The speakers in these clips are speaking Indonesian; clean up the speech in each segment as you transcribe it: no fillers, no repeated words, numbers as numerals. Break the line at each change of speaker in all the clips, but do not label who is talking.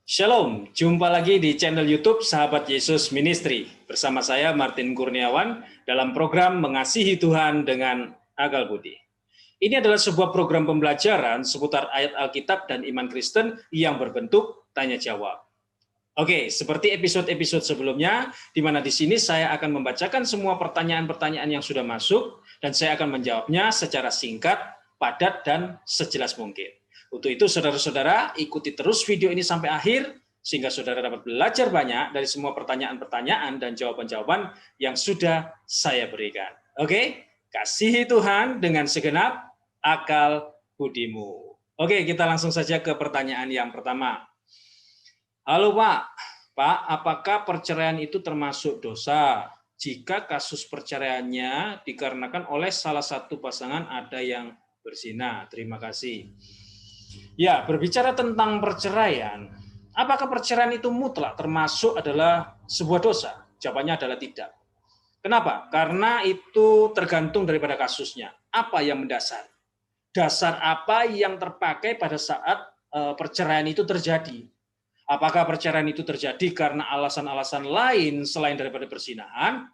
Shalom, jumpa lagi di channel YouTube Sahabat Yesus Ministry. Bersama saya Martin Kurniawan dalam program Mengasihi Tuhan dengan Akal Budi. Ini adalah sebuah program pembelajaran seputar ayat Alkitab dan iman Kristen yang berbentuk tanya jawab. Oke, seperti episode-episode sebelumnya, di mana di sini saya akan membacakan semua pertanyaan-pertanyaan yang sudah masuk dan saya akan menjawabnya secara singkat, padat, dan sejelas mungkin. Untuk itu, saudara-saudara, ikuti terus video ini sampai akhir, sehingga saudara dapat belajar banyak dari semua pertanyaan-pertanyaan dan jawaban-jawaban yang sudah saya berikan. Oke, kasihi Tuhan dengan segenap akal budimu. Oke, kita langsung saja ke pertanyaan yang pertama. Halo Pak, apakah perceraian itu termasuk dosa? Jika kasus perceraiannya dikarenakan oleh salah satu pasangan ada yang berzina. Terima kasih. Ya, berbicara tentang perceraian, apakah perceraian itu mutlak termasuk adalah sebuah dosa? Jawabannya adalah tidak. Kenapa? Karena itu tergantung daripada kasusnya. Apa yang mendasar? Dasar apa yang terpakai pada saat perceraian itu terjadi? Apakah perceraian itu terjadi karena alasan-alasan lain selain daripada perzinahan?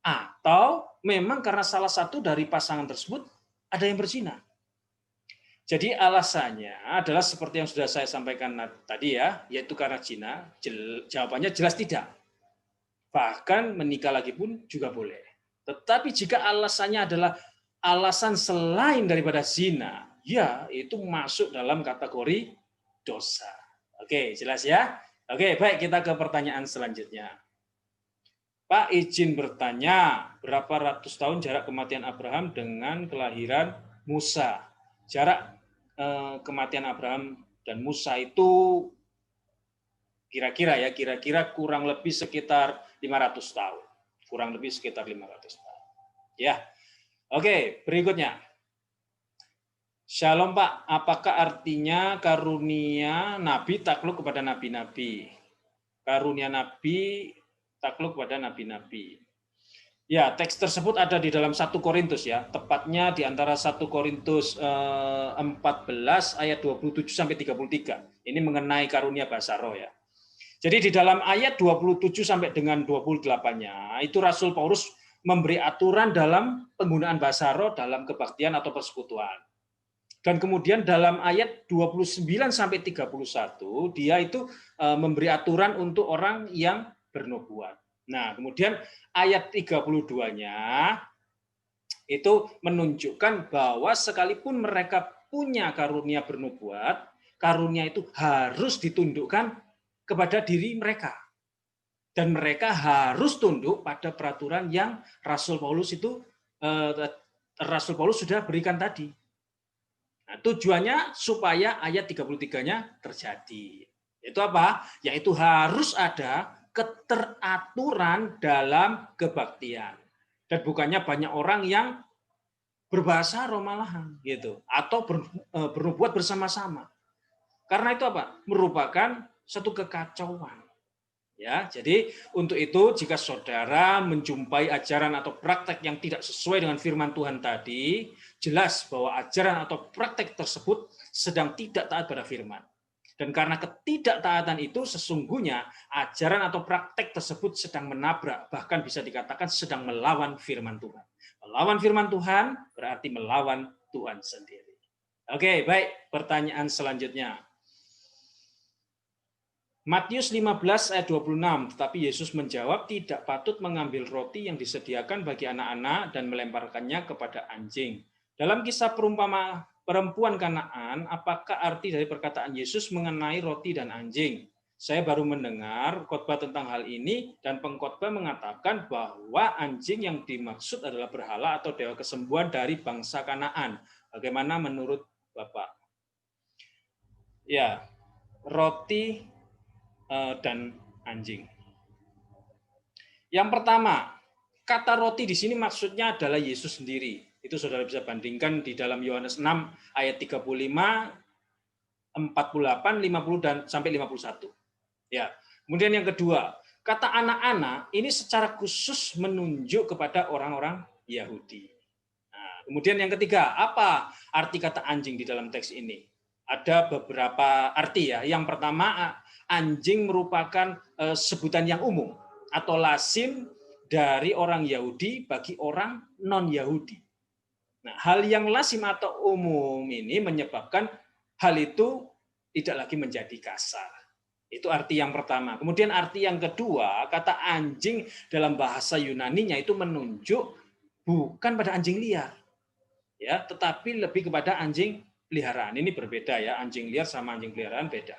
Atau memang karena salah satu dari pasangan tersebut ada yang berzina? Jadi alasannya adalah seperti yang sudah saya sampaikan tadi ya, yaitu karena zina. Jawabannya jelas tidak. Bahkan menikah lagi pun juga boleh. Tetapi jika alasannya adalah alasan selain daripada zina, ya itu masuk dalam kategori dosa. Oke, jelas ya? Oke, baik, kita ke pertanyaan selanjutnya. Pak, izin bertanya, berapa ratus tahun jarak kematian Abraham dengan kelahiran Musa? Jarak kematian Abraham dan Musa itu kira-kira kurang lebih sekitar 500 tahun. Kurang lebih sekitar 500 tahun. Ya. Oke, berikutnya. Shalom Pak, apakah artinya karunia nabi takluk kepada nabi-nabi? Karunia nabi takluk kepada nabi-nabi. Ya, teks tersebut ada di dalam 1 Korintus ya, tepatnya di antara 1 Korintus 14 ayat 27 sampai 33. Ini mengenai karunia bahasa roh ya. Jadi di dalam ayat 27 sampai dengan 28-nya, itu Rasul Paulus memberi aturan dalam penggunaan bahasa roh dalam kebaktian atau persekutuan. Dan kemudian dalam ayat 29 sampai 31, dia itu memberi aturan untuk orang yang bernubuat. Nah, kemudian ayat 32-nya itu menunjukkan bahwa sekalipun mereka punya karunia bernubuat, karunia itu harus ditundukkan kepada diri mereka. Dan mereka harus tunduk pada peraturan yang Rasul Paulus sudah berikan tadi. Nah, tujuannya supaya ayat 33-nya terjadi. Itu apa? Yaitu harus ada keteraturan dalam kebaktian. Dan bukannya banyak orang yang berbahasa roh malahan gitu atau bernubuat bersama-sama. Karena itu apa? Merupakan satu kekacauan. Ya, jadi untuk itu jika saudara menjumpai ajaran atau praktek yang tidak sesuai dengan firman Tuhan tadi, jelas bahwa ajaran atau praktek tersebut sedang tidak taat pada firman. Dan karena ketidaktaatan itu sesungguhnya ajaran atau praktek tersebut sedang menabrak, bahkan bisa dikatakan sedang melawan firman Tuhan. Melawan firman Tuhan berarti melawan Tuhan sendiri. Oke, baik, pertanyaan selanjutnya. Matius 15 ayat 26, tetapi Yesus menjawab tidak patut mengambil roti yang disediakan bagi anak-anak dan melemparkannya kepada anjing. Dalam kisah perumpama perempuan Kanaan, apakah arti dari perkataan Yesus mengenai roti dan anjing? Saya baru mendengar khotbah tentang hal ini dan pengkhotbah mengatakan bahwa anjing yang dimaksud adalah berhala atau dewa kesembuhan dari bangsa Kanaan. Bagaimana menurut Bapak? Ya, roti dan anjing. Yang pertama, kata roti di sini maksudnya adalah Yesus sendiri. Itu saudara bisa bandingkan di dalam Yohanes 6 ayat 35, 48, 50 dan sampai 51. Ya. Kemudian yang kedua, kata anak-anak ini secara khusus menunjuk kepada orang-orang Yahudi. Nah, kemudian yang ketiga, apa arti kata anjing di dalam teks ini? ada beberapa arti ya. Yang pertama, anjing merupakan sebutan yang umum atau lazim dari orang Yahudi bagi orang non-Yahudi. Nah, hal yang lazim atau umum ini menyebabkan hal itu tidak lagi menjadi kasar. Itu arti yang pertama. Kemudian arti yang kedua, kata anjing dalam bahasa Yunaninya itu menunjuk bukan pada anjing liar, ya, tetapi lebih kepada anjing peliharaan. Ini berbeda ya, anjing liar sama anjing peliharaan beda.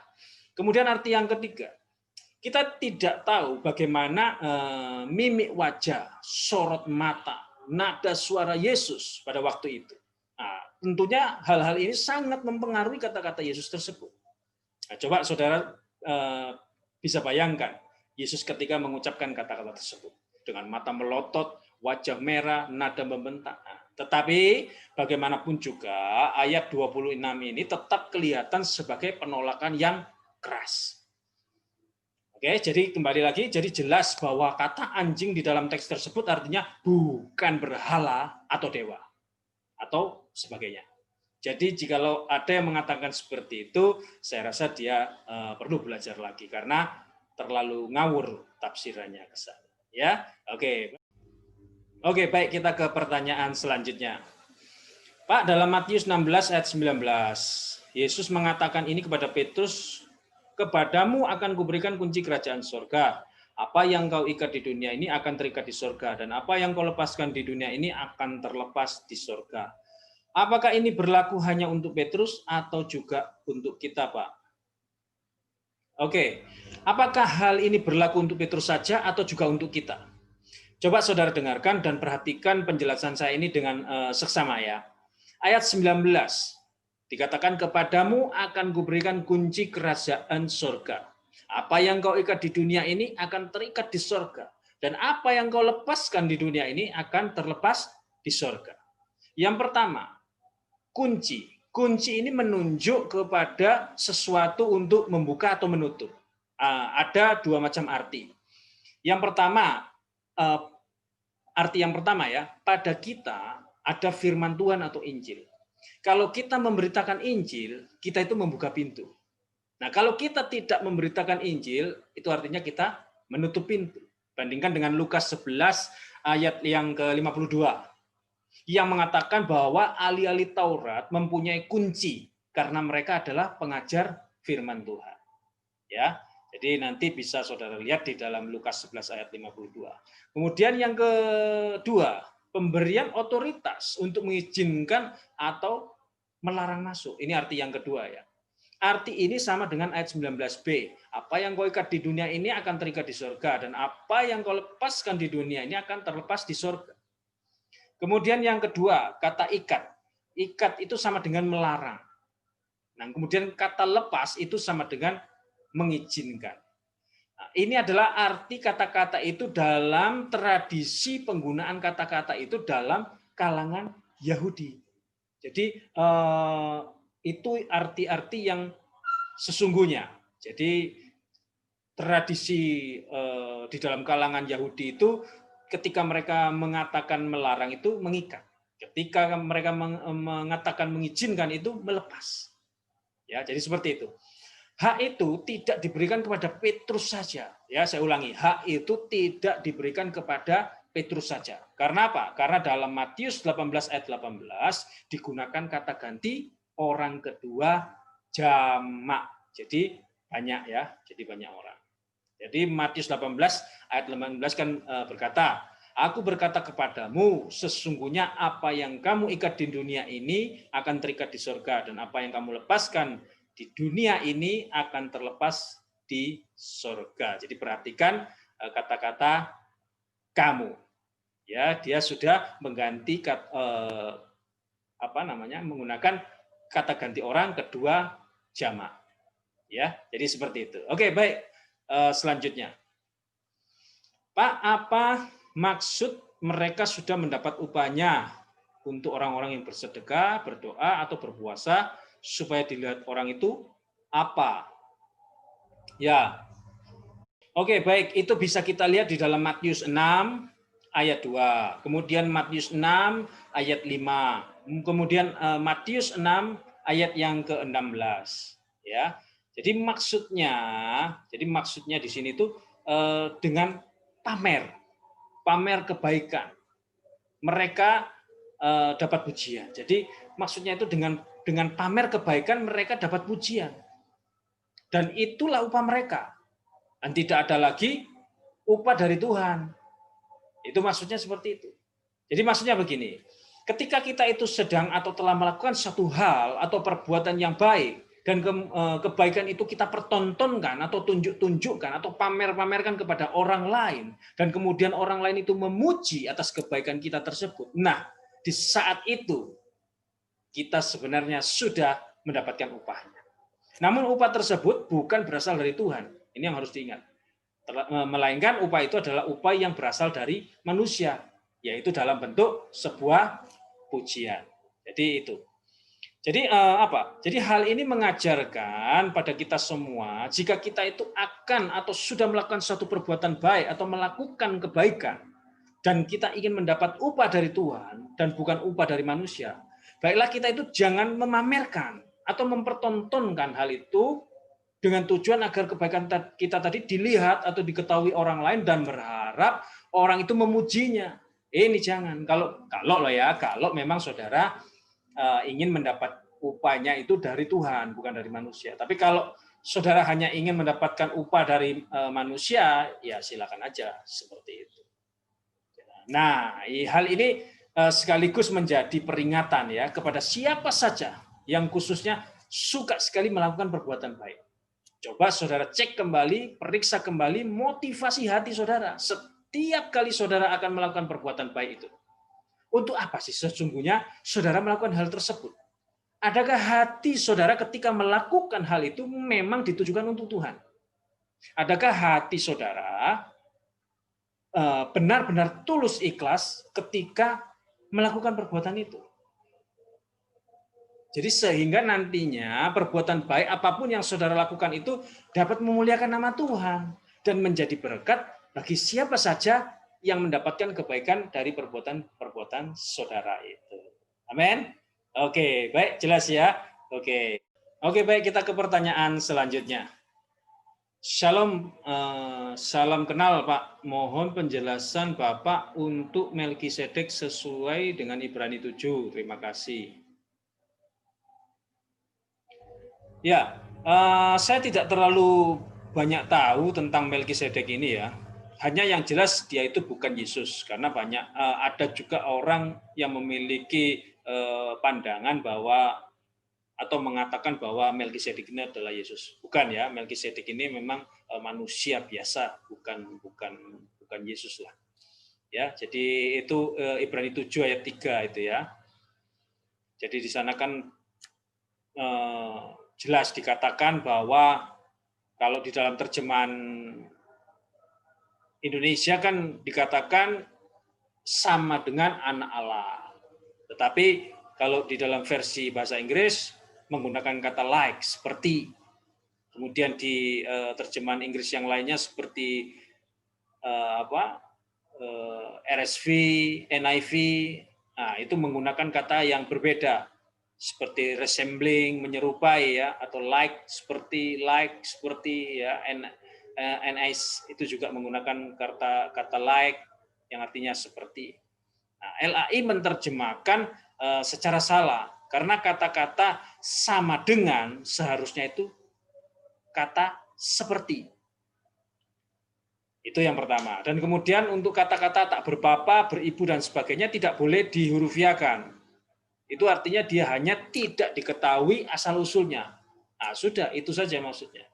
Kemudian arti yang ketiga, kita tidak tahu bagaimana mimik wajah, sorot mata, nada suara Yesus pada waktu itu. Nah, tentunya hal-hal ini sangat mempengaruhi kata-kata Yesus tersebut. Nah, coba saudara bisa bayangkan Yesus ketika mengucapkan kata-kata tersebut dengan mata melotot, wajah merah, nada membentak. Tetapi bagaimanapun juga ayat 26 ini tetap kelihatan sebagai penolakan yang keras. Oke, jadi kembali lagi, jadi jelas bahwa kata anjing di dalam teks tersebut artinya bukan berhala atau dewa atau sebagainya. Jadi jikalau ada yang mengatakan seperti itu, saya rasa dia perlu belajar lagi karena terlalu ngawur tafsirannya ke sana. Ya, oke. Oke, baik, kita ke pertanyaan selanjutnya. Pak, dalam Matius 16 ayat 19, Yesus mengatakan ini kepada Petrus, kepadamu akan kuberikan kunci kerajaan surga. Apa yang kau ikat di dunia ini akan terikat di surga, dan apa yang kau lepaskan di dunia ini akan terlepas di surga. Apakah ini berlaku hanya untuk Petrus atau juga untuk kita, Pak? Oke, apakah hal ini berlaku untuk Petrus saja atau juga untuk kita? Coba saudara dengarkan dan perhatikan penjelasan saya ini dengan seksama ya. Ayat 19, dikatakan kepadamu akan kuberikan kunci kerajaan surga. Apa yang kau ikat di dunia ini akan terikat di surga. Dan apa yang kau lepaskan di dunia ini akan terlepas di surga. Yang pertama, kunci. Kunci ini menunjuk kepada sesuatu untuk membuka atau menutup. Ada dua macam arti. Yang pertama, arti yang pertama ya, pada kita ada firman Tuhan atau Injil. Kalau kita memberitakan Injil, kita itu membuka pintu. Nah, kalau kita tidak memberitakan Injil, itu artinya kita menutup pintu. Bandingkan dengan Lukas 11 ayat yang ke-52. Yang mengatakan bahwa ahli-ahli Taurat mempunyai kunci karena mereka adalah pengajar firman Tuhan. Ya, jadi nanti bisa saudara lihat di dalam Lukas 11 ayat 52. Kemudian yang kedua, pemberian otoritas untuk mengizinkan atau melarang masuk. Ini arti yang kedua ya. Arti ini sama dengan ayat 19b. Apa yang kau ikat di dunia ini akan terikat di surga, dan apa yang kau lepaskan di dunia ini akan terlepas di surga. Kemudian yang kedua, kata ikat. Ikat itu sama dengan melarang. Nah, kemudian kata lepas itu sama dengan mengizinkan. Nah, ini adalah arti kata-kata itu dalam tradisi penggunaan kata-kata itu dalam kalangan Yahudi. Jadi itu arti-arti yang sesungguhnya. Jadi tradisi di dalam kalangan Yahudi itu ketika mereka mengatakan melarang itu mengikat. Ketika mereka mengatakan mengizinkan itu melepas. Ya, jadi seperti itu. Hak itu tidak diberikan kepada Petrus saja. Ya, saya ulangi, hak itu tidak diberikan kepada Petrus saja. Karena apa? Karena dalam Matius 18 ayat 18 digunakan kata ganti orang kedua jamak. Jadi banyak ya, jadi banyak orang. Jadi Matius 18 ayat 18 kan berkata, aku berkata kepadamu, sesungguhnya apa yang kamu ikat di dunia ini akan terikat di surga, dan apa yang kamu lepaskan di dunia ini akan terlepas di surga. Jadi perhatikan kata-kata kamu. Ya, dia sudah mengganti menggunakan kata ganti orang kedua jamak. Ya, jadi seperti itu. Oke, baik. Selanjutnya, Pak, apa maksud mereka sudah mendapat upahnya untuk orang-orang yang bersedekah, berdoa, atau berpuasa supaya dilihat orang itu apa? Ya, oke, baik. Itu bisa kita lihat di dalam Matius 6 ayat 2, kemudian Matius 6 ayat 5, kemudian Matius 6 ayat yang ke-16 ya. Jadi maksudnya di sini tuh dengan pamer kebaikan. Mereka dapat pujian. Jadi maksudnya itu dengan pamer kebaikan mereka dapat pujian. Dan itulah upah mereka. Dan tidak ada lagi upah dari Tuhan. Itu maksudnya seperti itu. Jadi maksudnya begini, ketika kita itu sedang atau telah melakukan satu hal atau perbuatan yang baik, dan kebaikan itu kita pertontonkan atau tunjukkan atau pamerkan kepada orang lain, dan kemudian orang lain itu memuji atas kebaikan kita tersebut. Nah, di saat itu kita sebenarnya sudah mendapatkan upahnya. Namun upah tersebut bukan berasal dari Tuhan. Ini yang harus diingat. Melainkan upah itu adalah upah yang berasal dari manusia, yaitu dalam bentuk sebuah pujian. Jadi itu. Jadi apa? Jadi hal ini mengajarkan pada kita semua, jika kita itu akan atau sudah melakukan suatu perbuatan baik atau melakukan kebaikan, dan kita ingin mendapat upah dari Tuhan dan bukan upah dari manusia, baiklah kita itu jangan memamerkan atau mempertontonkan hal itu dengan tujuan agar kebaikan kita tadi dilihat atau diketahui orang lain dan berharap orang itu memujinya. Ini jangan. Kalau memang saudara ingin mendapat upahnya itu dari Tuhan, bukan dari manusia. Tapi kalau saudara hanya ingin mendapatkan upah dari manusia, ya silakan aja seperti itu. Nah, hal ini sekaligus menjadi peringatan ya kepada siapa saja yang khususnya suka sekali melakukan perbuatan baik. Coba saudara cek kembali, periksa kembali motivasi hati saudara setiap kali saudara akan melakukan perbuatan baik itu. Untuk apa sih sesungguhnya saudara melakukan hal tersebut? Adakah hati saudara ketika melakukan hal itu memang ditujukan untuk Tuhan? Adakah hati saudara benar-benar tulus ikhlas ketika melakukan perbuatan itu? Jadi sehingga nantinya perbuatan baik apapun yang saudara lakukan itu dapat memuliakan nama Tuhan dan menjadi berkat bagi siapa saja yang mendapatkan kebaikan dari perbuatan saudara itu. Amin. Oke, baik, jelas ya. Oke, baik, kita ke pertanyaan selanjutnya. Shalom, salam kenal Pak. Mohon penjelasan Bapak untuk Melkisedek sesuai dengan Ibrani 7. Terima kasih. Ya, saya tidak terlalu banyak tahu tentang Melkisedek ini ya. Hanya yang jelas dia itu bukan Yesus, karena ada juga orang yang memiliki pandangan bahwa atau mengatakan bahwa Melkisedek ini adalah Yesus. Bukan ya, Melkisedek ini memang manusia biasa, bukan Yesus lah. Ya, jadi itu Ibrani 7 ayat 3 itu ya. Jadi di sana kan jelas dikatakan bahwa kalau di dalam terjemahan Indonesia kan dikatakan sama dengan anak Allah. Tetapi kalau di dalam versi bahasa Inggris menggunakan kata like, seperti. Kemudian di terjemahan Inggris yang lainnya seperti RSV, NIV, nah itu menggunakan kata yang berbeda. Seperti resembling, menyerupai ya, atau like seperti ya, NIS itu juga menggunakan kata like yang artinya seperti. Nah, LAI menerjemahkan secara salah karena kata-kata sama dengan seharusnya itu kata seperti. Itu yang pertama. Dan kemudian untuk kata-kata tak berbapa, beribu dan sebagainya tidak boleh dihurufiakan. Itu artinya dia hanya tidak diketahui asal-usulnya. Nah, sudah, itu saja maksudnya.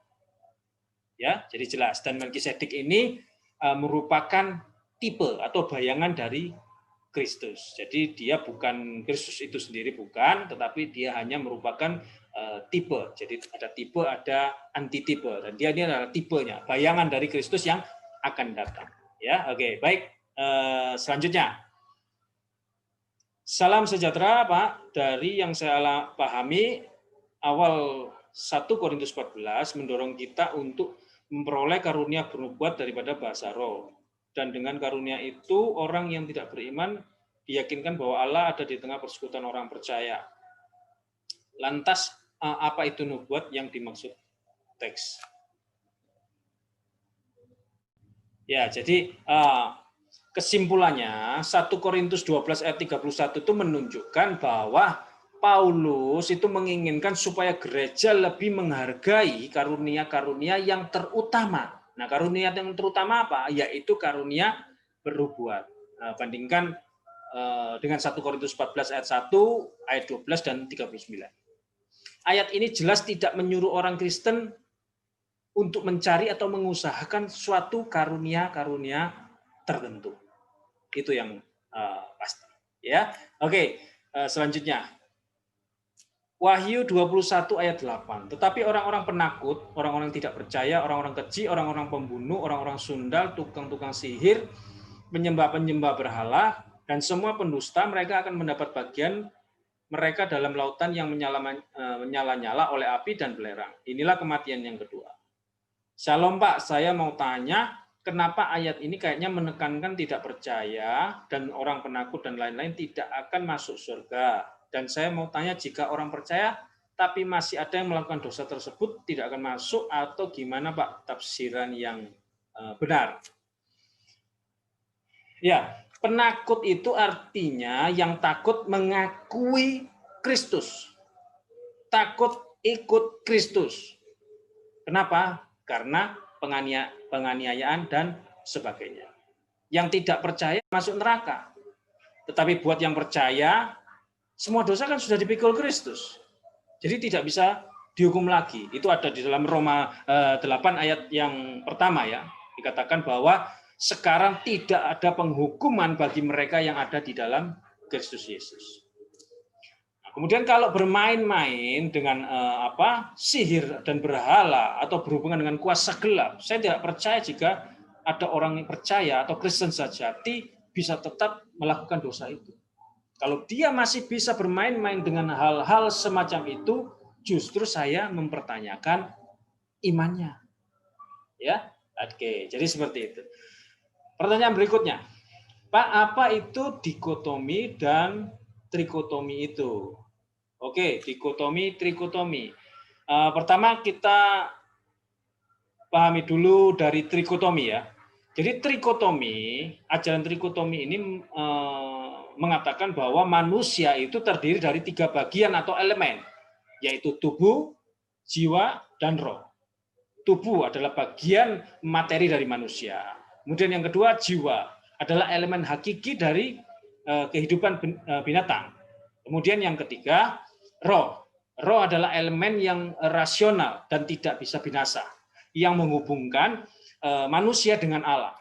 Ya, jadi jelas. Dan Melkisedek ini merupakan tipe atau bayangan dari Kristus. Jadi dia bukan Kristus itu sendiri, bukan, tetapi dia hanya merupakan tipe. Jadi ada tipe, ada antitipe. Dan dia ini adalah tipenya, bayangan dari Kristus yang akan datang. Ya, oke, baik. Selanjutnya. Salam sejahtera, Pak. Dari yang saya pahami, awal 1 Korintus 14 mendorong kita untuk memperoleh karunia bernubuat daripada bahasa roh. Dan dengan karunia itu, orang yang tidak beriman diyakinkan bahwa Allah ada di tengah persekutuan orang percaya. Lantas apa itu nubuat yang dimaksud teks? Ya, jadi kesimpulannya 1 Korintus 12 ayat 31 itu menunjukkan bahwa Paulus itu menginginkan supaya gereja lebih menghargai karunia-karunia yang terutama. Nah, karunia yang terutama apa? Yaitu karunia bernubuat. Bandingkan dengan 1 Korintus 14 ayat 1, ayat 12 dan 39. Ayat ini jelas tidak menyuruh orang Kristen untuk mencari atau mengusahakan suatu karunia-karunia tertentu. Itu yang pasti. Ya, oke. Selanjutnya, Wahyu 21 ayat 8. Tetapi orang-orang penakut, orang-orang tidak percaya, orang-orang keji, orang-orang pembunuh, orang-orang sundal, tukang-tukang sihir, penyembah-penyembah berhala, dan semua pendusta, mereka akan mendapat bagian mereka dalam lautan yang menyala-nyala oleh api dan belerang. Inilah kematian yang kedua. Shalom Pak, saya mau tanya, kenapa ayat ini kayaknya menekankan tidak percaya dan orang penakut dan lain-lain tidak akan masuk surga. Dan saya mau tanya, jika orang percaya tapi masih ada yang melakukan dosa tersebut tidak akan masuk, atau gimana Pak tafsiran yang benar? Ya, penakut itu artinya yang takut mengakui Kristus. Takut ikut Kristus. Kenapa? Karena penganiayaan dan sebagainya. Yang tidak percaya masuk neraka. Tetapi buat yang percaya, semua dosa kan sudah dipikul Kristus. Jadi tidak bisa dihukum lagi. Itu ada di dalam Roma 8 ayat yang pertama ya. Dikatakan bahwa sekarang tidak ada penghukuman bagi mereka yang ada di dalam Kristus Yesus. Nah, kemudian kalau bermain-main dengan sihir dan berhala atau berhubungan dengan kuasa gelap, saya tidak percaya jika ada orang yang percaya atau Kristen sejati bisa tetap melakukan dosa itu. Kalau dia masih bisa bermain-main dengan hal-hal semacam itu, justru saya mempertanyakan imannya. Ya, oke. Jadi seperti itu. Pertanyaan berikutnya, Pak, apa itu dikotomi dan trikotomi itu? Oke, dikotomi, trikotomi. Pertama kita pahami dulu dari trikotomi ya. Jadi trikotomi, ajaran trikotomi ini mengatakan bahwa manusia itu terdiri dari 3 bagian atau elemen, yaitu tubuh, jiwa, dan roh. Tubuh adalah bagian materi dari manusia. Kemudian yang kedua, jiwa adalah elemen hakiki dari kehidupan binatang. Kemudian yang ketiga, roh. Roh adalah elemen yang rasional dan tidak bisa binasa, yang menghubungkan manusia dengan Allah.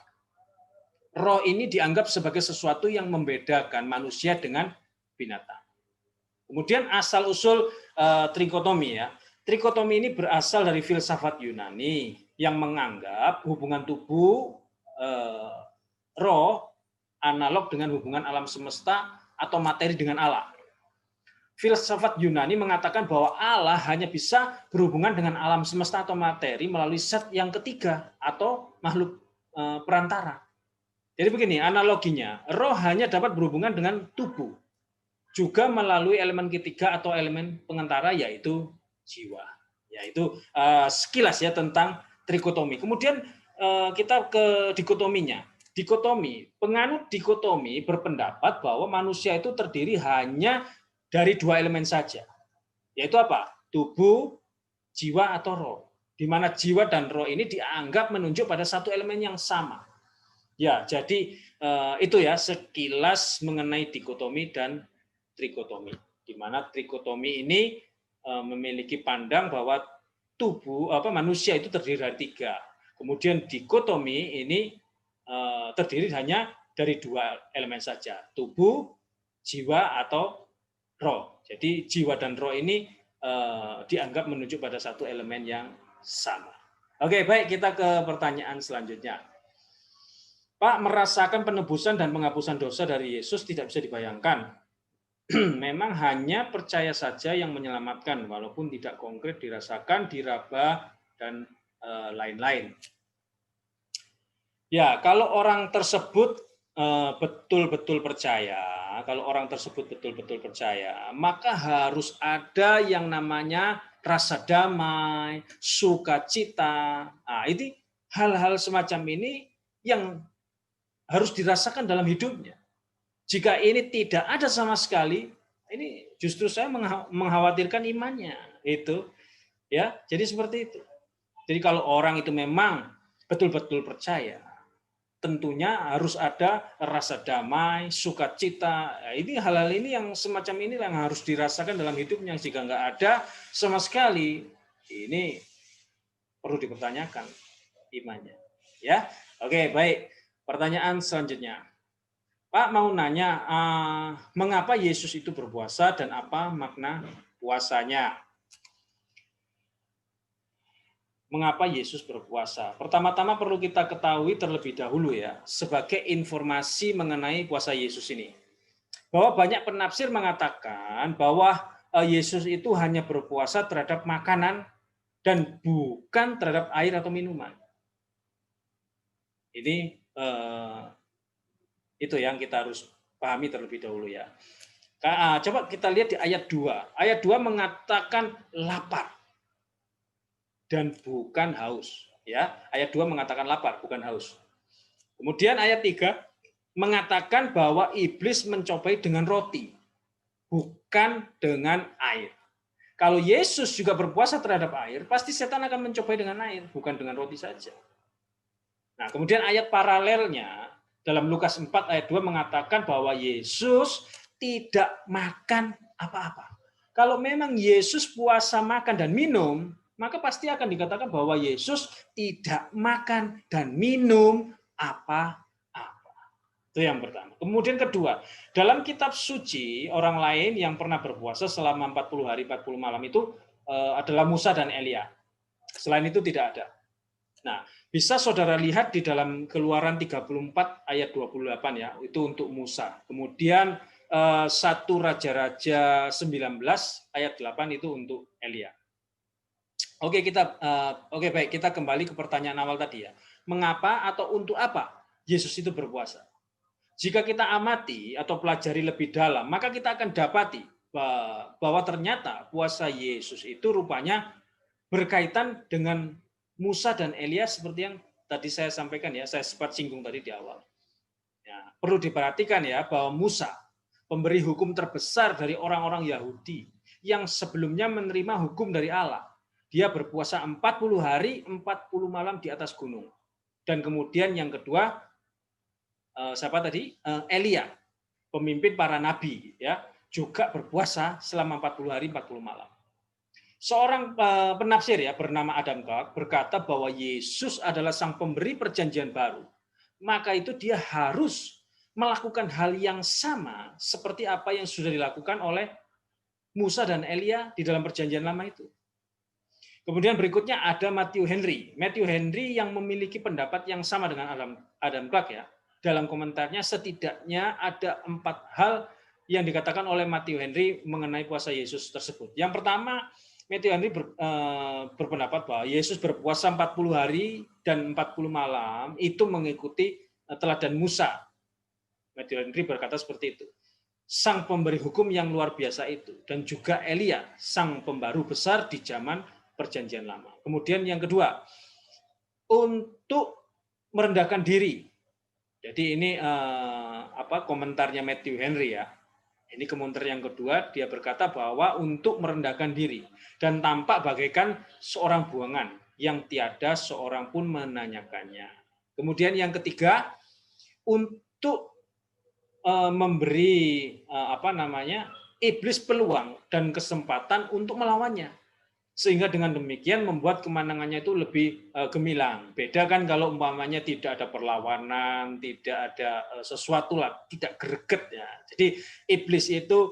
Roh ini dianggap sebagai sesuatu yang membedakan manusia dengan binatang. Kemudian asal-usul trikotomi ya. Trikotomi ini berasal dari filsafat Yunani yang menganggap hubungan tubuh, roh analog dengan hubungan alam semesta atau materi dengan Allah. Filsafat Yunani mengatakan bahwa Allah hanya bisa berhubungan dengan alam semesta atau materi melalui zat yang ketiga atau makhluk perantara. Jadi begini analoginya, roh hanya dapat berhubungan dengan tubuh, juga melalui elemen ketiga atau elemen pengantara yaitu jiwa. Yaitu sekilas ya tentang trikotomi. Kemudian kita ke dikotominya. Dikotomi, penganut dikotomi berpendapat bahwa manusia itu terdiri hanya dari 2 elemen saja. Yaitu apa? Tubuh, jiwa atau roh. Di mana jiwa dan roh ini dianggap menunjuk pada satu elemen yang sama. Ya, jadi itu ya sekilas mengenai dikotomi dan trikotomi. Di mana trikotomi ini memiliki pandang bahwa tubuh manusia itu terdiri dari 3. Kemudian dikotomi ini terdiri hanya dari 2 elemen saja, tubuh, jiwa atau roh. Jadi jiwa dan roh ini dianggap menunjuk pada satu elemen yang sama. Oke, baik kita ke pertanyaan selanjutnya. Pak, merasakan penebusan dan penghapusan dosa dari Yesus tidak bisa dibayangkan. Memang hanya percaya saja yang menyelamatkan, walaupun tidak konkret dirasakan, diraba, dan lain-lain. Ya, kalau orang tersebut betul-betul percaya, kalau orang tersebut betul-betul percaya, maka harus ada yang namanya rasa damai, sukacita. Nah, ini hal-hal semacam ini yang harus dirasakan dalam hidupnya. Jika ini tidak ada sama sekali, ini justru saya mengkhawatirkan imannya. Itu ya, jadi seperti itu. Jadi kalau orang itu memang betul-betul percaya, tentunya harus ada rasa damai, sukacita. Ini hal-hal ini yang semacam ini yang harus dirasakan dalam hidupnya. Jika nggak ada sama sekali, ini perlu dipertanyakan imannya. Ya, oke, baik. Pertanyaan selanjutnya, Pak mau nanya, mengapa Yesus itu berpuasa dan apa makna puasanya? Mengapa Yesus berpuasa? Pertama-tama perlu kita ketahui terlebih dahulu ya, sebagai informasi mengenai puasa Yesus ini. Bahwa banyak penafsir mengatakan bahwa Yesus itu hanya berpuasa terhadap makanan dan bukan terhadap air atau minuman. Ini itu yang kita harus pahami terlebih dahulu ya. Coba kita lihat di ayat 2. Ayat 2 mengatakan lapar dan bukan haus. Ya, ayat 2 mengatakan lapar, bukan haus. Kemudian ayat 3 mengatakan bahwa iblis mencobai dengan roti, bukan dengan air. Kalau Yesus juga berpuasa terhadap air, pasti setan akan mencobai dengan air, bukan dengan roti saja. Nah, kemudian ayat paralelnya dalam Lukas 4 ayat 2 mengatakan bahwa Yesus tidak makan apa-apa. Kalau memang Yesus puasa makan dan minum, maka pasti akan dikatakan bahwa Yesus tidak makan dan minum apa-apa. Itu yang pertama. Kemudian kedua, dalam kitab suci, orang lain yang pernah berpuasa selama 40 hari 40 malam itu adalah Musa dan Elia. Selain itu tidak ada. Nah, bisa saudara lihat di dalam Keluaran 34 ayat 28 ya, itu untuk Musa. Kemudian 1 Raja-Raja 19 ayat 8 itu untuk Elia. Oke, baik, kita kembali ke pertanyaan awal tadi ya. Mengapa atau untuk apa Yesus itu berpuasa? Jika kita amati atau pelajari lebih dalam, maka kita akan dapati bahwa ternyata puasa Yesus itu rupanya berkaitan dengan Musa dan Elia seperti yang tadi saya sampaikan ya, saya sempat singgung tadi di awal. Ya, perlu diperhatikan ya bahwa Musa, pemberi hukum terbesar dari orang-orang Yahudi yang sebelumnya menerima hukum dari Allah. Dia berpuasa 40 hari, 40 malam di atas gunung. Dan kemudian yang kedua, siapa tadi? Elia, pemimpin para nabi ya, juga berpuasa selama 40 hari, 40 malam. Seorang penafsir ya bernama Adam Clarke berkata bahwa Yesus adalah sang pemberi perjanjian baru. Maka itu dia harus melakukan hal yang sama seperti apa yang sudah dilakukan oleh Musa dan Elia di dalam perjanjian lama itu. Kemudian berikutnya ada Matthew Henry. Matthew Henry yang memiliki pendapat yang sama dengan Adam Clarke ya. Dalam komentarnya setidaknya ada 4 hal yang dikatakan oleh Matthew Henry mengenai puasa Yesus tersebut. Yang pertama, Matthew Henry berpendapat bahwa Yesus berpuasa 40 hari dan 40 malam itu mengikuti teladan Musa. Matthew Henry berkata seperti itu. Sang pemberi hukum yang luar biasa itu. Dan juga Elia, sang pembaru besar di zaman perjanjian lama. Kemudian yang kedua, untuk merendahkan diri. Jadi ini komentarnya Matthew Henry ya. Ini komentar yang kedua, dia berkata bahwa untuk merendahkan diri dan tampak bagaikan seorang buangan yang tiada seorang pun menanyakannya. Kemudian yang ketiga, untuk memberi iblis peluang dan kesempatan untuk melawannya. Sehingga dengan demikian membuat kemenangannya itu lebih gemilang. Beda kan kalau umpamanya tidak ada perlawanan, tidak ada sesuatu lah, tidak greget ya. Jadi iblis itu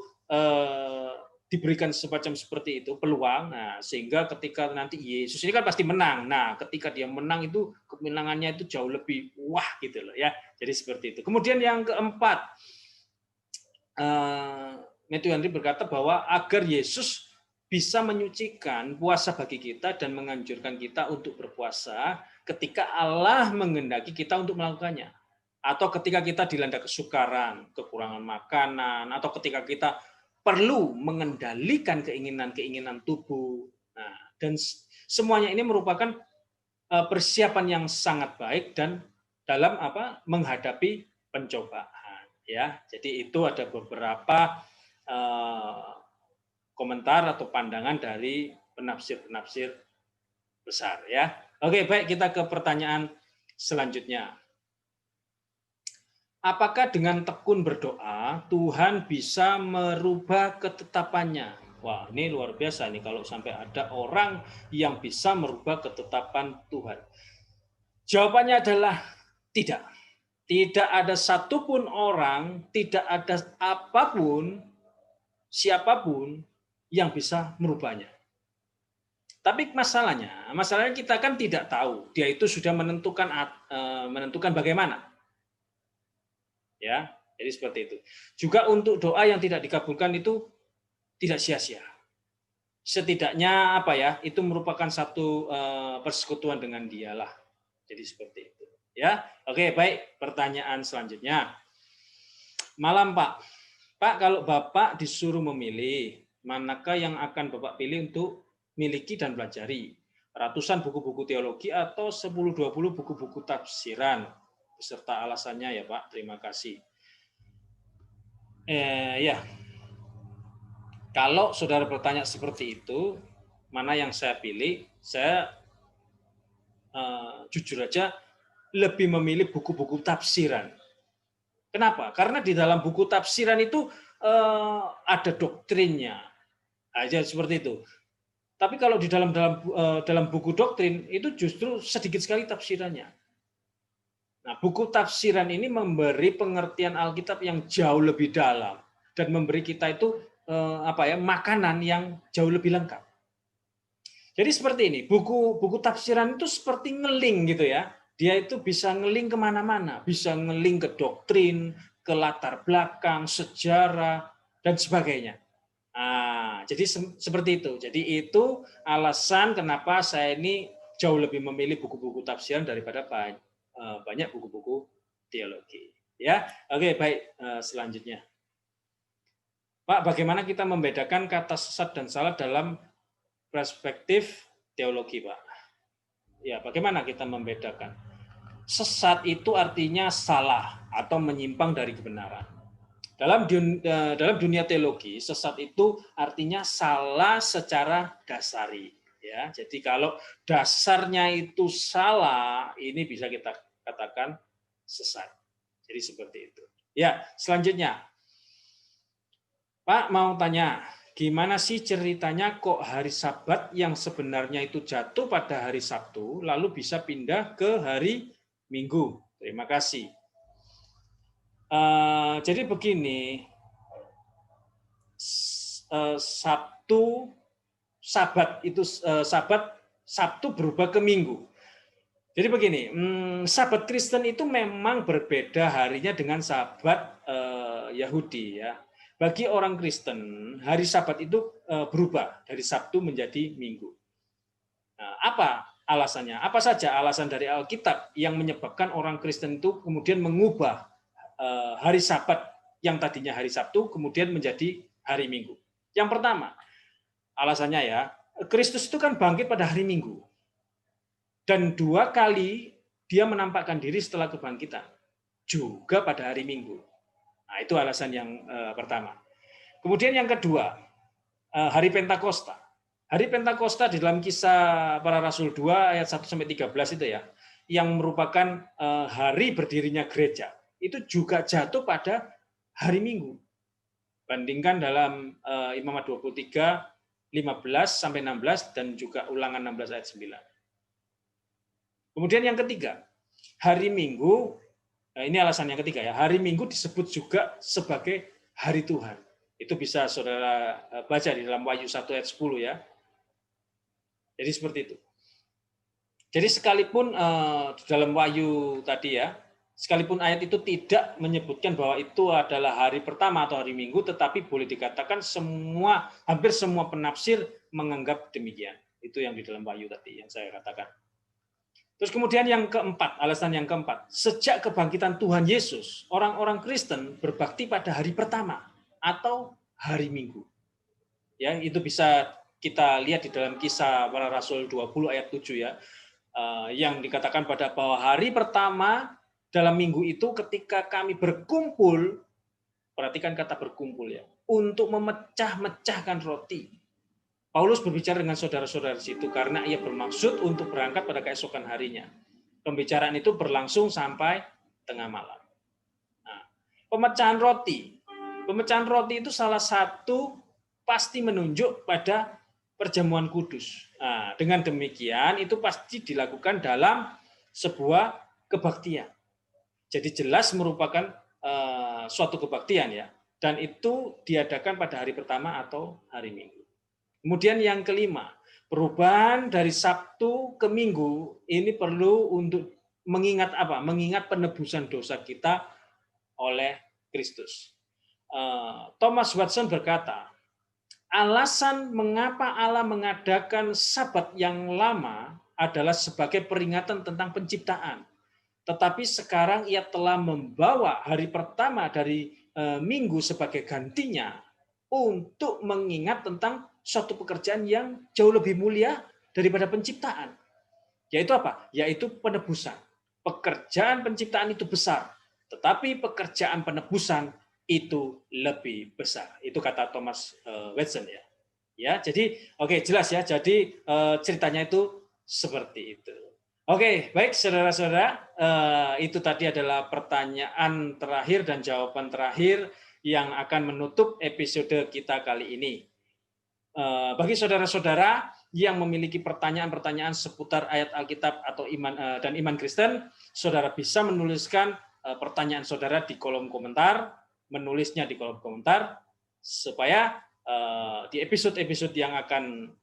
diberikan semacam seperti itu peluang. Nah, sehingga ketika nanti Yesus ini kan pasti menang. Nah, ketika dia menang itu kemenangannya itu jauh lebih wah gitu loh ya. Jadi seperti itu. Kemudian yang keempat, Matthew Henry berkata bahwa agar Yesus bisa menyucikan puasa bagi kita dan menganjurkan kita untuk berpuasa ketika Allah menghendaki kita untuk melakukannya. atau ketika kita dilanda kesukaran, kekurangan makanan, atau ketika kita perlu mengendalikan keinginan-keinginan tubuh. Nah, dan semuanya ini merupakan persiapan yang sangat baik dan dalam menghadapi pencobaan, ya. Jadi itu ada beberapa komentar atau pandangan dari penafsir-penafsir besar, ya. Oke, baik, kita ke pertanyaan selanjutnya. Apakah dengan tekun berdoa Tuhan bisa merubah ketetapannya? Wah, ini luar biasa nih kalau sampai ada orang yang bisa merubah ketetapan Tuhan. Jawabannya adalah tidak. Tidak ada satupun orang, tidak ada apapun, siapapun yang bisa merubahnya. Tapi masalahnya kita kan tidak tahu. Dia itu sudah menentukan bagaimana. Ya, jadi seperti itu. Juga untuk doa yang tidak dikabulkan itu tidak sia-sia. Setidaknya itu merupakan satu persekutuan dengan Dialah. Jadi seperti itu. Ya, oke, baik. Pertanyaan selanjutnya. Malam, Pak. Pak, kalau Bapak disuruh memilih, manakah yang akan Bapak pilih untuk miliki dan pelajari? Ratusan buku-buku teologi atau 10-20 buku-buku tafsiran? Beserta alasannya ya, Pak. Terima kasih. Ya. Kalau saudara bertanya seperti itu, mana yang saya pilih? Saya jujur aja lebih memilih buku-buku tafsiran. Kenapa? Karena di dalam buku tafsiran itu ada doktrinnya, aja seperti itu. Tapi kalau di dalam buku doktrin itu justru sedikit sekali tafsirannya. Nah, buku tafsiran ini memberi pengertian Alkitab yang jauh lebih dalam dan memberi kita itu makanan yang jauh lebih lengkap. Jadi seperti ini, buku tafsiran itu seperti ngeling gitu ya. Dia itu bisa ngeling kemana-mana, bisa ngeling ke doktrin, ke latar belakang, sejarah, dan sebagainya. Nah, jadi seperti itu. Jadi itu alasan kenapa saya ini jauh lebih memilih buku-buku tafsiran daripada banyak buku-buku teologi. Ya, oke, baik. Selanjutnya, Pak, bagaimana kita membedakan kata sesat dan salah dalam perspektif teologi, Pak? Ya, bagaimana kita membedakan? Sesat itu artinya salah atau menyimpang dari kebenaran. Dalam dunia teologi, sesat itu artinya salah secara dasari. Ya, jadi kalau dasarnya itu salah, ini bisa kita katakan sesat. Jadi seperti itu. Ya, selanjutnya, Pak mau tanya, gimana sih ceritanya kok hari Sabat yang sebenarnya itu jatuh pada hari Sabtu, lalu bisa pindah ke hari Minggu? Terima kasih. Jadi begini, Sabtu berubah ke Minggu. Jadi begini, Sabat Kristen itu memang berbeda harinya dengan Sabat Yahudi ya. Bagi orang Kristen, hari Sabat itu berubah dari Sabtu menjadi Minggu. Nah, apa alasannya? Apa saja alasan dari Alkitab yang menyebabkan orang Kristen itu kemudian mengubah hari Sabat yang tadinya hari Sabtu kemudian menjadi hari Minggu? Yang pertama, alasannya ya, Kristus itu kan bangkit pada hari Minggu. Dan 2 kali dia menampakkan diri setelah kebangkitan, juga pada hari Minggu. Nah, itu alasan yang pertama. Kemudian yang kedua, hari Pentakosta. Hari Pentakosta di dalam Kisah Para Rasul 2 ayat 1-13 itu ya, yang merupakan hari berdirinya gereja, itu juga jatuh pada hari Minggu. Bandingkan dalam Imamat 23, 15-16 dan juga Ulangan 16 ayat 9. Kemudian yang ketiga, hari Minggu, ini alasan yang ketiga ya, hari Minggu disebut juga sebagai hari Tuhan. Itu bisa saudara baca di dalam Wahyu 1 ayat 10 ya. Jadi seperti itu. Jadi sekalipun di dalam Wahyu tadi ya, sekalipun ayat itu tidak menyebutkan bahwa itu adalah hari pertama atau hari Minggu, tetapi boleh dikatakan hampir semua penafsir menganggap demikian. Itu yang di dalam Wahyu tadi yang saya katakan. Terus kemudian yang keempat, alasan yang keempat, sejak kebangkitan Tuhan Yesus, orang-orang Kristen berbakti pada hari pertama atau hari Minggu. Ya, itu bisa kita lihat di dalam Kisah Para Rasul 20 ayat 7 ya. Yang dikatakan pada bahwa hari pertama dalam minggu itu ketika kami berkumpul, perhatikan kata berkumpul ya, untuk memecah-mecahkan roti. Paulus berbicara dengan saudara-saudara di situ karena ia bermaksud untuk berangkat pada keesokan harinya. Pembicaraan itu berlangsung sampai tengah malam. Nah, pemecahan roti. Pemecahan roti itu salah satu pasti menunjuk pada perjamuan kudus. Nah, dengan demikian itu pasti dilakukan dalam sebuah kebaktian. Jadi jelas merupakan suatu kebaktian ya. Dan itu diadakan pada hari pertama atau hari Minggu. Kemudian yang kelima, perubahan dari Sabtu ke Minggu ini perlu untuk mengingat apa? Mengingat penebusan dosa kita oleh Kristus. Thomas Watson berkata, alasan mengapa Allah mengadakan Sabat yang lama adalah sebagai peringatan tentang penciptaan. Tetapi sekarang ia telah membawa hari pertama dari Minggu sebagai gantinya untuk mengingat tentang suatu pekerjaan yang jauh lebih mulia daripada penciptaan. Yaitu apa? Yaitu penebusan. Pekerjaan penciptaan itu besar, tetapi pekerjaan penebusan itu lebih besar. Itu kata Thomas Watson ya. Ya, jadi oke, jelas ya. Jadi ceritanya itu seperti itu. Oke, baik saudara-saudara, itu tadi adalah pertanyaan terakhir dan jawaban terakhir yang akan menutup episode kita kali ini. Bagi saudara-saudara yang memiliki pertanyaan-pertanyaan seputar ayat Alkitab atau iman dan iman Kristen, saudara bisa menuliskan pertanyaan saudara di kolom komentar, menulisnya di kolom komentar, supaya di episode-episode yang akan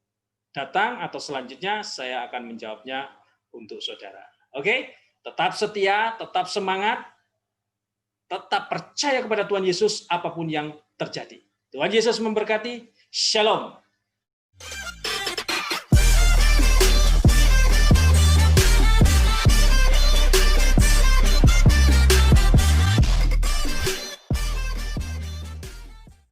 datang atau selanjutnya saya akan menjawabnya untuk saudara. Oke, tetap setia, tetap semangat, tetap percaya kepada Tuhan Yesus apapun yang terjadi. Tuhan Yesus memberkati. Shalom.